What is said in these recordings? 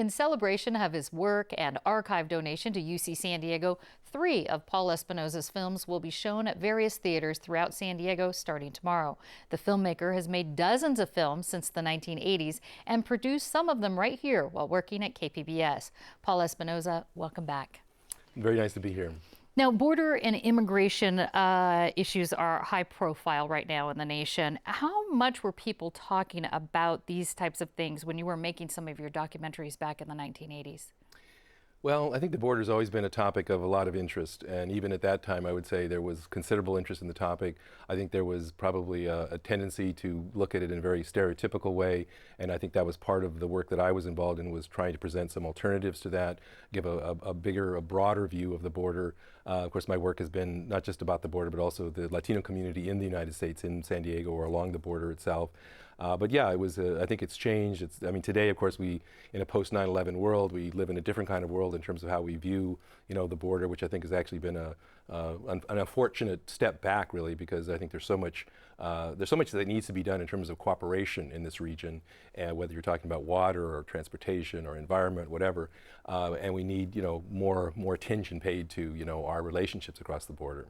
In celebration of his work and archive donation to UC San Diego, 3 of Paul Espinosa's films will be shown at various theaters throughout San Diego starting tomorrow. The filmmaker has made dozens of films since the 1980s and produced some of them right here while working at KPBS. Paul Espinosa, welcome back. Very nice to be here. Now, border and immigration issues are high profile right now in the nation. How much were people talking about these types of things when you were making some of your documentaries back in the 1980s? Well, I think the border's always been a topic of a lot of interest, and even at that time I would say there was considerable interest in the topic. I think there was probably a tendency to look at it in a very stereotypical way, and I think that was part of the work that I was involved in, was trying to present some alternatives to that, give a bigger, a broader view of the border. Of course, my work has been not just about the border, but also the Latino community in the United States, in San Diego or along the border itself. But yeah, it was. I think it's changed. I mean, today, of course, in a post 9/11 world, we live in a different kind of world in terms of how we view, the border, which I think has actually been an unfortunate step back, really, because I think there's so much that needs to be done in terms of cooperation in this region, and whether you're talking about water or transportation or environment, whatever, and we need, more attention paid to, our relationships across the border.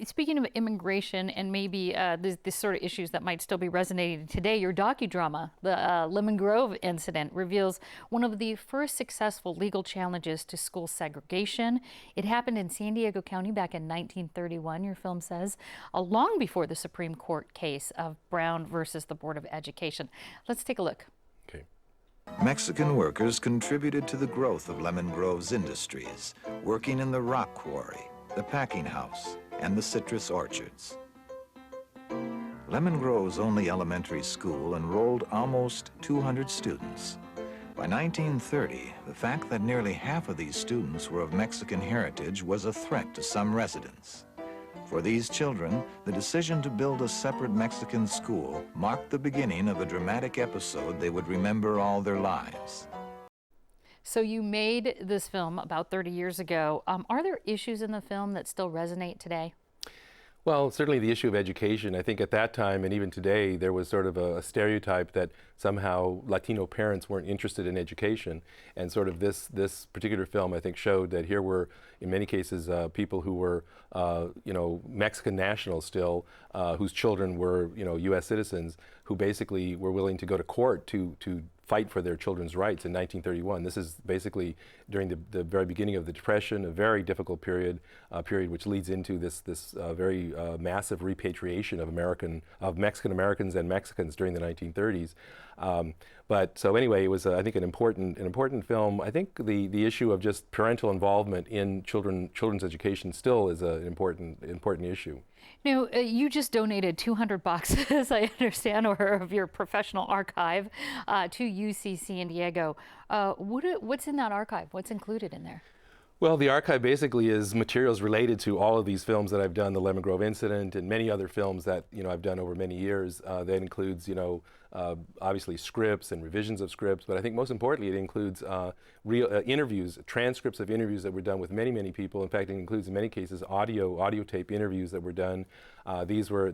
Speaking of immigration and maybe this sort of issues that might still be resonating today, your docudrama, the Lemon Grove incident, reveals one of the first successful legal challenges to school segregation. It happened in San Diego County back in 1931, your film says, long before the Supreme Court case of Brown versus the Board of Education. Let's take a look. Okay. Mexican workers contributed to the growth of Lemon Grove's industries, working in the rock quarry, the packing house, and the citrus orchards. Lemon Grove's only elementary school enrolled almost 200 students. By 1930, the fact that nearly half of these students were of Mexican heritage was a threat to some residents. For these children, the decision to build a separate Mexican school marked the beginning of a dramatic episode they would remember all their lives. So you made this film about 30 years ago. Are there issues in the film that still resonate today? Well, certainly the issue of education. I think at that time and even today, there was sort of a stereotype that somehow Latino parents weren't interested in education. And sort of this particular film, I think, showed that here were, in many cases, people who were, Mexican nationals still, whose children were, U.S. citizens, who basically were willing to go to court to fight for their children's rights in 1931. This is basically during the very beginning of the Depression, a very difficult period which leads into this very massive repatriation of Mexican Americans and Mexicans during the 1930s. But so anyway, it was I think an important film. I think the issue of just parental involvement in children's education still is an important issue. Now, you just donated 200 boxes, I understand, or of your professional archive to UC San Diego. What's in that archive? What's included in there? Well, the archive basically is materials related to all of these films that I've done, the Lemon Grove incident and many other films that I've done over many years. That includes obviously scripts and revisions of scripts, but I think most importantly it includes real interviews, transcripts of interviews that were done with many people. In fact, it includes in many cases audio tape interviews that were done. These were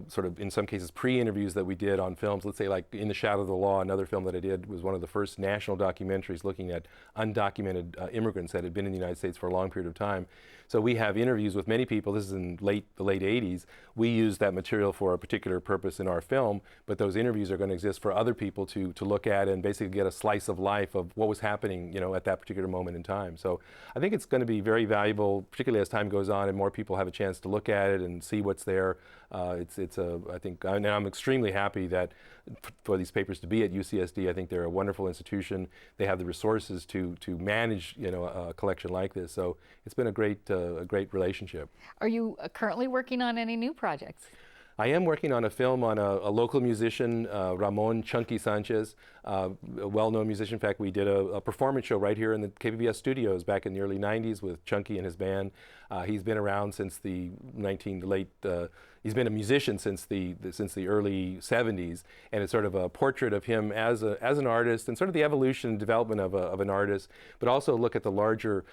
sort of in some cases pre-interviews that we did on films. Let's say like In the Shadow of the Law, another film that I did, was one of the first national documentaries looking at undocumented immigrants that had been in the United States for a long period of time. So we have interviews with many people. This is in the late 80s. We used that material for a particular purpose in our film, but those interviews are going to exist for other people to look at and basically get a slice of life of what was happening, at that particular moment in time. So I think it's going to be very valuable, particularly as time goes on and more people have a chance to look at it and see what's there. I think I'm extremely happy that for these papers to be at UCSD. I think they're a wonderful institution. They have the resources to manage a collection like this. So it's been a great relationship. Are you currently working on any new projects? I am working on a film on a local musician, Ramon Chunky Sanchez, a well-known musician. In fact, we did a performance show right here in the KPBS studios back in the early 90s with Chunky and his band. He's been around since he's been a musician since the early 70s, and it's sort of a portrait of him as an artist and sort of the evolution and development of an artist, but also look at the larger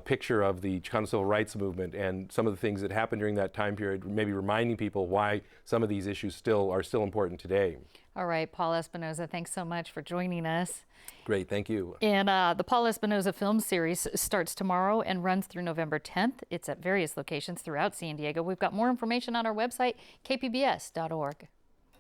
picture of the Chicano Civil Rights Movement and some of the things that happened during that time period, maybe reminding people why some of these issues are still important today. All right, Paul Espinosa, thanks so much for joining us. Great, thank you. And the Paul Espinosa Film Series starts tomorrow and runs through November 10th. It's at various locations throughout San Diego. We've got more information on our website, kpbs.org.